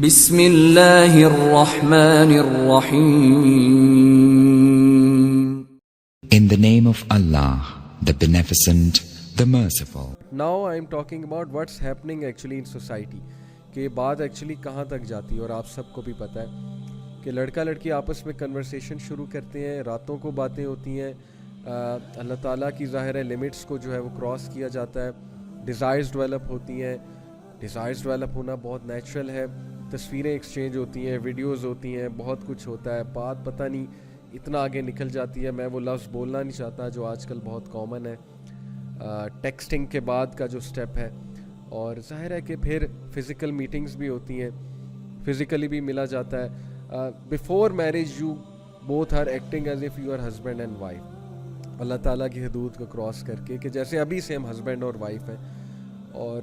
بسم اللہ الرحمن الرحیم. In the name of Allah, the Beneficent, the Merciful. Now I am talking about what's happening actually in society. کہ یہ بات actually کہاں تک جاتی ہے، اور آپ سب کو بھی پتہ ہے کہ لڑکا لڑکی آپس میں کنورسیشن شروع کرتے ہیں، راتوں کو باتیں ہوتی ہیں، اللہ تعالیٰ کی ظاہر ہے لمٹس کو جو ہے وہ کراس کیا جاتا ہے، ڈیزائرز ڈیولپ ہوتی ہیں. ڈیزائرز ڈیولپ ہونا بہت نیچرل ہے، تصویریں ایکسچینج ہوتی ہیں، ویڈیوز ہوتی ہیں، بہت کچھ ہوتا ہے. بات پتہ نہیں اتنا آگے نکل جاتی ہے، میں وہ لفظ بولنا نہیں چاہتا جو آج کل بہت کامن ہے، ٹیکسٹنگ کے بعد کا جو سٹیپ ہے. اور ظاہر ہے کہ پھر فزیکل میٹنگز بھی ہوتی ہیں، فزیکلی بھی ملا جاتا ہے. Before marriage you both are acting as if you are husband and wife, اللہ تعالیٰ کی حدود کو کراس کر کے، کہ جیسے ابھی سے ہم ہسبینڈ اور وائف ہیں. اور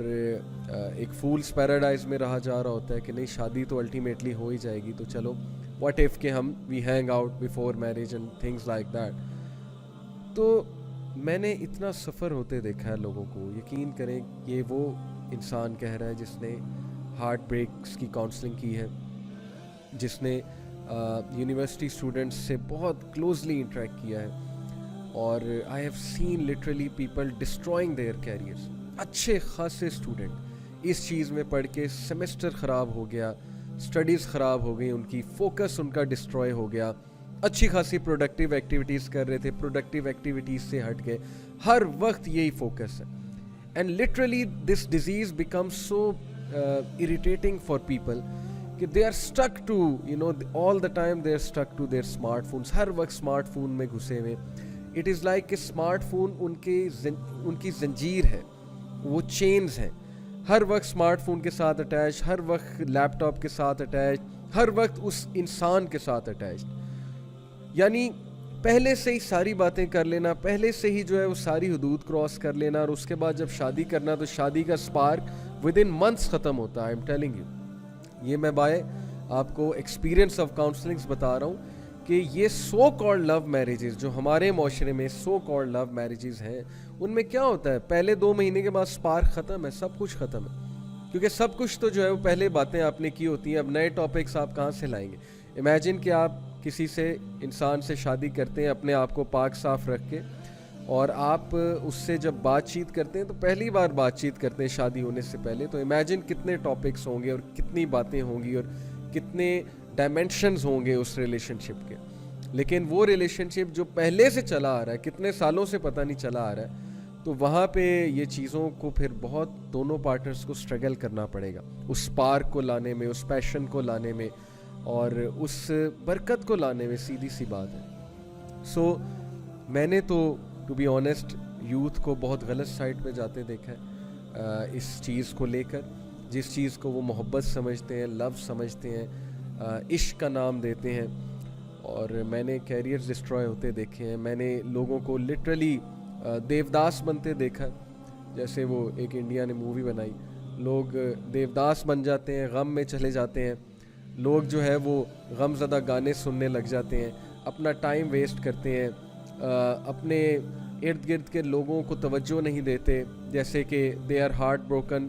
ایک فولس پیراڈائز میں رہا جا رہا ہوتا ہے کہ نہیں شادی تو الٹیمیٹلی ہو ہی جائے گی، تو چلو واٹ ایف کہ ہم we hang out before marriage and things like that. تو میں نے اتنا سفر ہوتے دیکھا ہے لوگوں کو، یقین کریں یہ وہ انسان کہہ رہا ہے جس نے ہارٹ بریکس کی کاؤنسلنگ کی ہے، جس نے یونیورسٹی اسٹوڈنٹس سے بہت کلوزلی انٹریکٹ کیا ہے. اور I have seen literally people destroying their careers. اچھے خاصے اسٹوڈنٹ اس چیز میں پڑھ کے سیمسٹر خراب ہو گیا، اسٹڈیز خراب ہو گئی، ان کی فوکس ان کا ڈسٹروائے ہو گیا. اچھی خاصی پروڈکٹیو ایکٹیویٹیز کر رہے تھے، پروڈکٹیو ایکٹیویٹیز سے ہٹ کے ہر وقت یہی فوکس ہے. And literally this disease become so irritating for people کہ they are stuck to all the time they are stuck to their smartphones, ہر وقت اسمارٹ فون میں گھسے ہوئے. اٹ از لائک کہ اسمارٹ فون ان کی زنجیر ہے، وہ چینز ہیں، ہر وقت اسمارٹ فون کے ساتھ اٹیچ، ہر وقت لیپ ٹاپ کے ساتھ اٹیچ، ہر وقت اس انسان کے ساتھ اٹیچ. یعنی پہلے سے ہی ساری باتیں کر لینا، پہلے سے ہی جو ہے وہ ساری حدود کراس کر لینا، اور اس کے بعد جب شادی کرنا تو شادی کا اسپارک ود ان منتھس ختم ہوتا ہے. آئی ایم ٹیلنگ یو، یہ میں بائے آپ کو ایکسپیرینس آف کاؤنسلنگس بتا رہا ہوں کہ یہ سو کالڈ لو میرجز جو ہمارے معاشرے میں سو کالڈ لو میرجز ہیں، ان میں کیا ہوتا ہے پہلے 2 مہینے کے بعد سپارک ختم ہے، سب کچھ ختم ہے. کیونکہ سب کچھ تو جو ہے وہ پہلے باتیں آپ نے کی ہوتی ہیں، اب نئے ٹاپکس آپ کہاں سے لائیں گے. امیجن کہ آپ کسی سے انسان سے شادی کرتے ہیں اپنے آپ کو پاک صاف رکھ کے، اور آپ اس سے جب بات چیت کرتے ہیں تو پہلی بار بات چیت کرتے ہیں شادی ہونے سے پہلے، تو امیجن کتنے ٹاپکس ہوں گے اور کتنی باتیں ہوں گی اور کتنے ڈائمینشنز ہوں گے اس ریلیشن شپ کے. لیکن وہ ریلیشن شپ جو پہلے سے چلا آ رہا ہے، کتنے سالوں سے پتہ نہیں چلا آ رہا ہے، تو وہاں پہ یہ چیزوں کو پھر بہت دونوں پارٹنرز کو اسٹرگل کرنا پڑے گا اس سپارک کو لانے میں، اس پیشن کو لانے میں، اور اس برکت کو لانے میں. سیدھی سی بات ہے. سو میں نے تو ٹو بی آنیسٹ یوتھ کو بہت غلط سائڈ پہ جاتے دیکھا ہے اس چیز کو لے کر، جس چیز کو وہ محبت سمجھتے ہیں، لو سمجھتے ہیں، عشق کا نام دیتے ہیں. اور میں نے کیریئرز ڈسٹروائے ہوتے دیکھے ہیں، میں نے لوگوں کو لٹرلی دیوداس بنتے دیکھا. جیسے وہ ایک انڈیا نے مووی بنائی، لوگ دیوداس بن جاتے ہیں، غم میں چلے جاتے ہیں، لوگ جو ہے وہ غم زدہ گانے سننے لگ جاتے ہیں، اپنا ٹائم ویسٹ کرتے ہیں، اپنے ارد گرد کے لوگوں کو توجہ نہیں دیتے، جیسے کہ دے آر ہارٹ بروکن،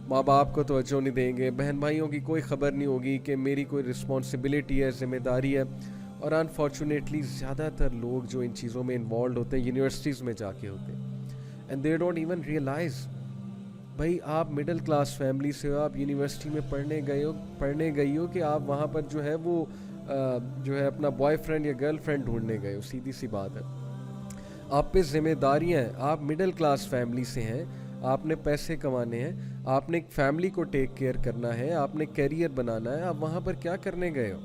ماں باپ کو توجہ نہیں دیں گے، بہن بھائیوں کی کوئی خبر نہیں ہوگی کہ میری کوئی رسپانسبلٹی ہے، ذمہ داری ہے. اور انفارچونیٹلی زیادہ تر لوگ جو ان چیزوں میں انوالوڈ ہوتے ہیں یونیورسٹیز میں جا کے ہوتے ہیں، and they don't even realize. بھائی آپ مڈل کلاس فیملی سے ہو، آپ یونیورسٹی میں پڑھنے گئی ہو کہ آپ وہاں پر جو ہے وہ جو ہے اپنا بوائے فرینڈ یا گرل فرینڈ ڈھونڈنے گئے ہو. سیدھی سی بات ہے، آپ پہ ذمہ داریاں ہیں، آپ مڈل کلاس فیملی سے ہیں، آپ نے پیسے کمانے ہیں، آپ نے ایک فیملی کو ٹیک کیئر کرنا ہے، آپ نے کیریئر بنانا ہے، آپ وہاں پر کیا کرنے گئے ہو.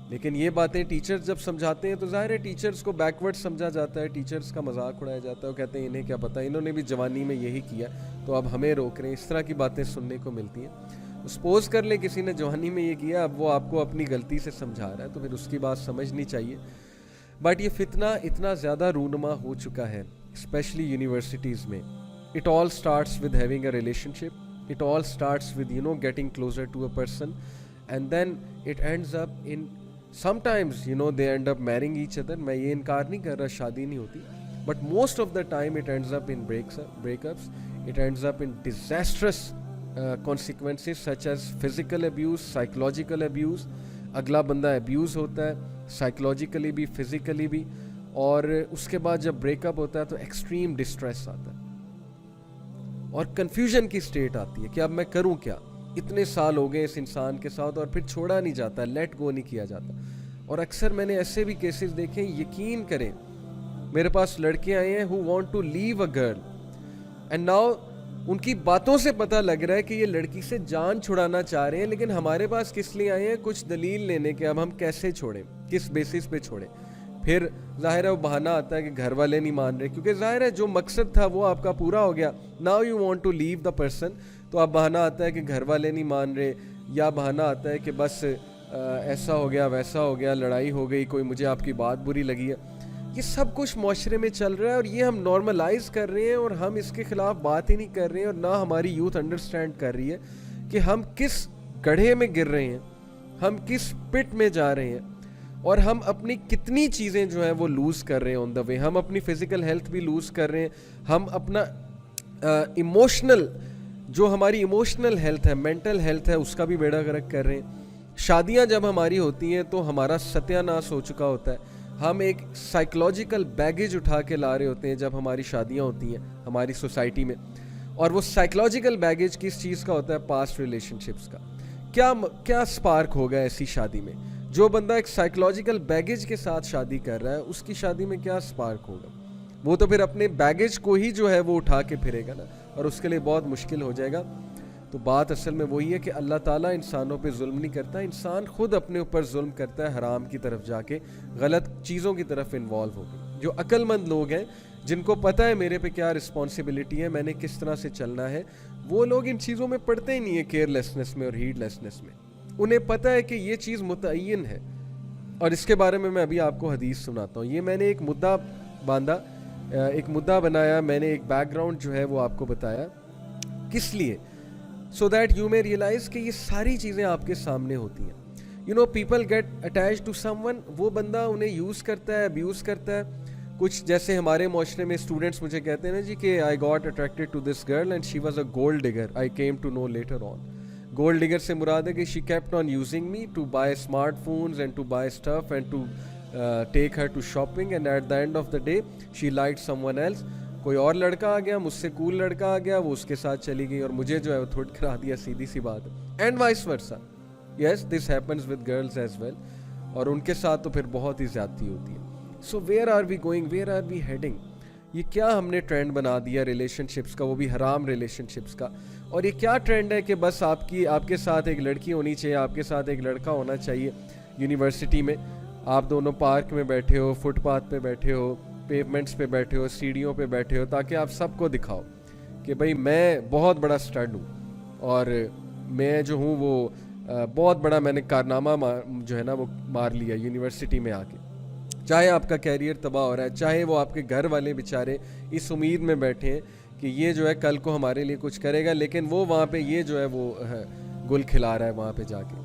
لیکن یہ باتیں ٹیچرز جب سمجھاتے ہیں تو ظاہر ہے ٹیچرز کو بیکورڈ سمجھا جاتا ہے، ٹیچرز کا مذاق اڑایا جاتا ہے، وہ کہتے ہیں انہیں کیا پتہ، انہوں نے بھی جوانی میں یہی کیا تو اب ہمیں روک رہے ہیں. اس طرح کی باتیں سننے کو ملتی ہیں. سپوز کر لیں کسی نے جوانی میں یہ کیا، اب وہ آپ کو اپنی غلطی سے سمجھا رہا ہے تو پھر اس کی بات سمجھنی چاہیے. بٹ یہ فتنہ اتنا زیادہ رونما ہو چکا ہے اسپیشلی یونیورسٹیز میں. It all starts with having a relationship, it all starts with getting closer to a person, and then it ends up in sometimes they end up marrying each other. میں یہ انکار نہیں کر رہا شادی نہیں ہوتی، but most of the time it ends up in breakups, it ends up in disastrous consequences such as physical abuse, psychological abuse. اگلا بندہ ابیوز ہوتا ہے سائیکولوجیکلی بھی فزیکلی بھی, اور اس کے بعد جب بریک اپ ہوتا ہے تو ایکسٹریم ڈسٹریس آتا ہے اور کنفیوژن کی سٹیٹ آتی ہے کہ اب میں کروں کیا, اتنے سال ہو گئے اس انسان کے ساتھ اور پھر چھوڑا نہیں جاتا, لیٹ گو نہیں کیا جاتا. اور اکثر میں نے ایسے بھی کیسز دیکھے, یقین کریں میرے پاس لڑکے آئے ہیں who want to leave a girl and now ان کی باتوں سے پتہ لگ رہا ہے کہ یہ لڑکی سے جان چھڑانا چاہ رہے ہیں, لیکن ہمارے پاس کس لیے آئے ہیں, کچھ دلیل لینے کے اب ہم کیسے چھوڑیں, کس بیسس پہ چھوڑیں. پھر ظاہر ہے وہ بہانہ آتا ہے کہ گھر والے نہیں مان رہے, کیونکہ ظاہر ہے جو مقصد تھا وہ آپ کا پورا ہو گیا. Now you want to leave the person, تو اب بہانہ آتا ہے کہ گھر والے نہیں مان رہے, یا بہانہ آتا ہے کہ بس ایسا ہو گیا ویسا ہو گیا, لڑائی ہو گئی, کوئی مجھے آپ کی بات بری لگی ہے. یہ سب کچھ معاشرے میں چل رہا ہے اور یہ ہم نارملائز کر رہے ہیں اور ہم اس کے خلاف بات ہی نہیں کر رہے ہیں, اور نہ ہماری یوتھ انڈرسٹینڈ کر رہی ہے کہ ہم کس گڑھے میں گر رہے ہیں, ہم کس پٹ میں جا رہے ہیں, اور ہم اپنی کتنی چیزیں جو ہیں وہ لوز کر رہے ہیں آن دا وے. ہم اپنی فزیکل ہیلتھ بھی لوز کر رہے ہیں, ہم اپنا ایموشنل جو ہماری ایموشنل ہیلتھ ہے, مینٹل ہیلتھ ہے, اس کا بھی بیڑا غرق کر رہے ہیں. شادیاں جب ہماری ہوتی ہیں تو ہمارا ستیہ ناش ہو چکا ہوتا ہے, ہم ایک سائیکولوجیکل بیگیج اٹھا کے لا رہے ہوتے ہیں جب ہماری شادیاں ہوتی ہیں ہماری سوسائٹی میں, اور وہ سائیکولوجیکل بیگیج کس چیز کا ہوتا ہے, پاسٹ ریلیشن شپس کا. کیا سپارک ہوگا ایسی شادی میں؟ جو بندہ ایک سائیکولوجیکل بیگیج کے ساتھ شادی کر رہا ہے اس کی شادی میں کیا سپارک ہوگا؟ وہ تو پھر اپنے بیگیج کو ہی جو ہے وہ اٹھا کے پھرے گا نا, اور اس کے لیے بہت مشکل ہو جائے گا. تو بات اصل میں وہی ہے کہ اللہ تعالیٰ انسانوں پہ ظلم نہیں کرتا, انسان خود اپنے اوپر ظلم کرتا ہے, حرام کی طرف جا کے غلط چیزوں کی طرف انوالو ہو گئے. جو عقل مند لوگ ہیں جن کو پتہ ہے میرے پہ کیا رسپانسبلٹی ہے, میں نے کس طرح سے چلنا ہے, وہ لوگ ان چیزوں میں پڑتے ہی نہیں ہیں, کیئر لیسنس میں اور ہیڈ لیسنس میں. انہیں پتہ ہے کہ یہ چیز متعین ہے, اور اس کے بارے میں ابھی آپ کو حدیث سناتا ہوں. یہ میں نے ایک مدعا باندھا, ایک مدعا بنایا, میں نے ایک بیک گراؤنڈ جو ہے وہ آپ کو بتایا, کس لیے, so that you may realize کہ یہ ساری چیزیں آپ کے سامنے ہوتی ہیں. You know, people get attached to someone, وہ بندہ انہیں یوز کرتا ہے, ابیوز کرتا ہے. کچھ جیسے ہمارے معاشرے میں اسٹوڈنٹس مجھے کہتے ہیں نا جی کہ I got attracted to this girl and she was a gold digger, I came to know later on. Gold digger سے مراد ہے کہ she kept on using me to buy smartphones and to buy stuff and to take her to shopping, and at the end of the day she liked someone else. کوئی اور لڑکا آ گیا, مجھ سے کول لڑکا آ گیا, وہ اس کے ساتھ چلی گئی اور مجھے جو ہے وہ تھوڑ کرا دیا, سیدھی سی بات ہے. And vice versa, yes this happens with girls as well, اور ان کے ساتھ تو پھر بہت ہی زیادتی ہوتی ہے. So where are we going, where are we heading? یہ کیا ہم نے ٹرینڈ بنا دیا ریلیشن شپس کا, وہ بھی حرام ریلیشن شپس کا. اور یہ کیا ٹرینڈ ہے کہ بس آپ کے ساتھ ایک لڑکی ہونی چاہیے, آپ کے ساتھ ایک لڑکا ہونا چاہیے. یونیورسٹی میں آپ دونوں پارک میں بیٹھے ہو, فٹ پاتھ پہ بیٹھے ہو, پیومنٹس پہ بیٹھے ہو, سیڑھیوں پہ بیٹھے ہو, تاکہ آپ سب کو دکھاؤ کہ بھئی میں بہت بڑا اسٹڈ ہوں, اور میں جو ہوں وہ بہت بڑا میں نے کارنامہ جو ہے نا وہ مار لیا یونیورسٹی میں آ کے. چاہے آپ کا کیریئر تباہ ہو رہا ہے, چاہے وہ آپ کے گھر والے بیچارے اس امید میں بیٹھے ہیں کہ یہ جو ہے کل کو ہمارے لیے کچھ کرے گا, لیکن وہ وہاں پہ یہ جو ہے وہ گل کھلا رہا ہے وہاں پہ جا کے.